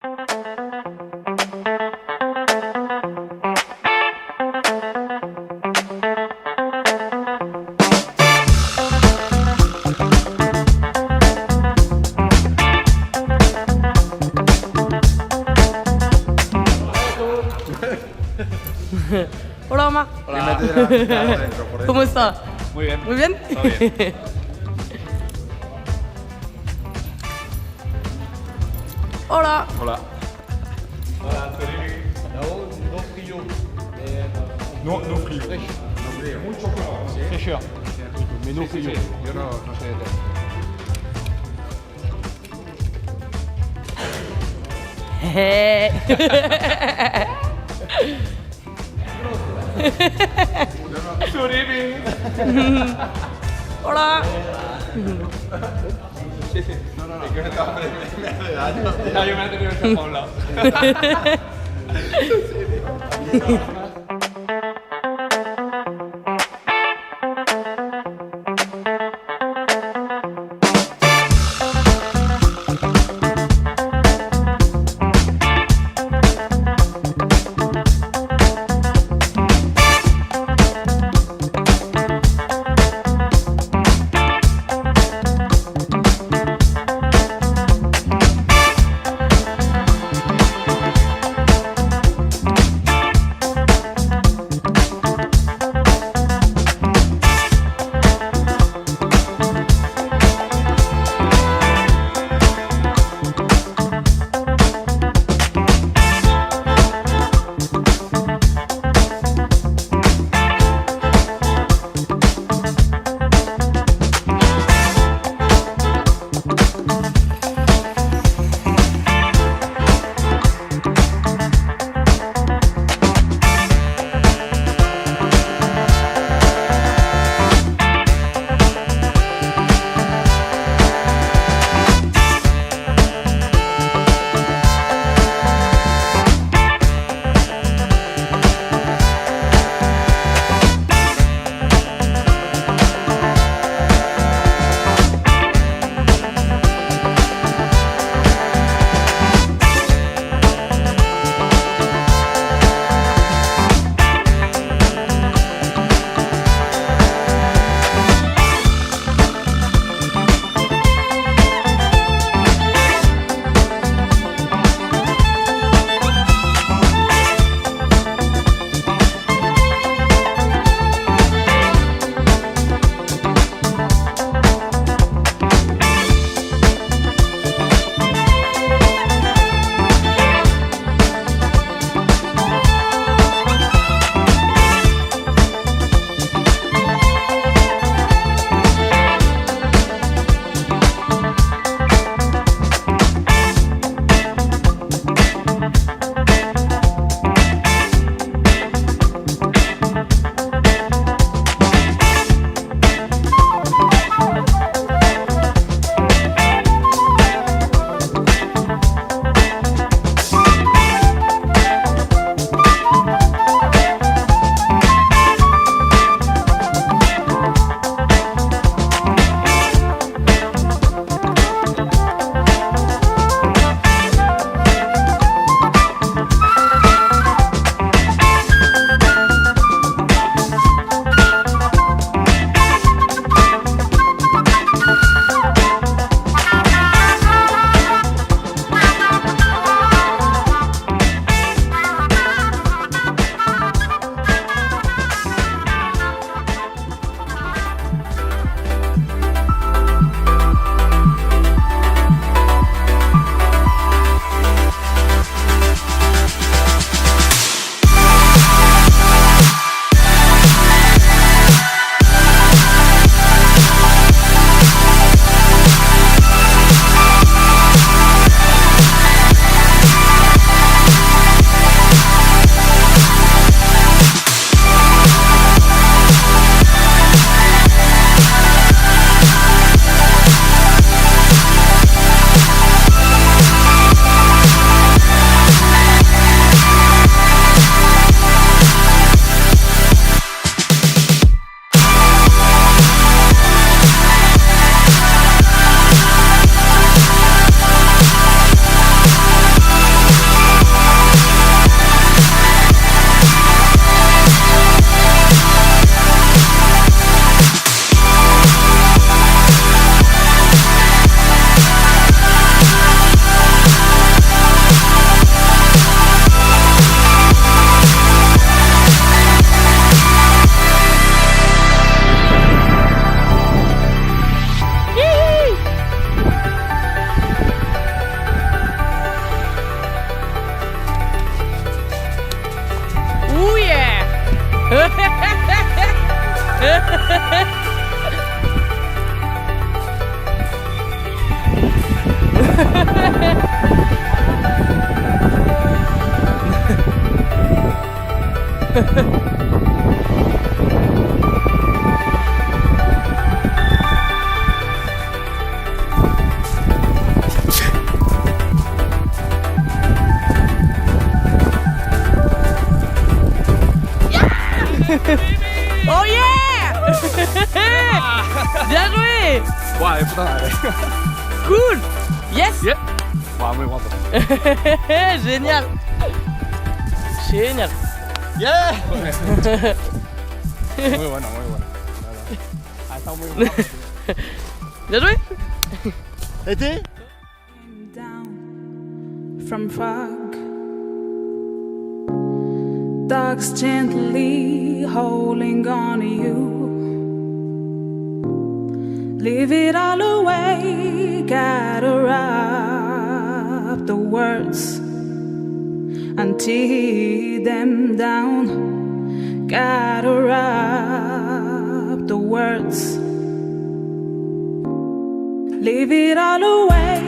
Hola, mamá. Hola. Dentro, por ¿Cómo está? Muy bien. ¿Muy bien? Todo bien. Hola. Hola. Hola, No, no frío. No frío. Mucho calor. ¿Sí? Fraîcheur. Mais non Sí, frío. sí. Yo no sé de té. Hola. Sí, sí. No. Es que me estaba me hace daño. Ya, yo me he tenido que echar para un lado. Oh yeah! Bien joué! 哇，你不得来。 Cool! Yes! 耶！哇，没忘了。 Génial! Génial! 耶！我也玩了，我也玩了。来来，还稍微。 Bien joué! Été? Down from fog, dogs gently holding on to you. Leave it all away, gotta wrap the words and tear them down. Gotta wrap the words. Leave it all away.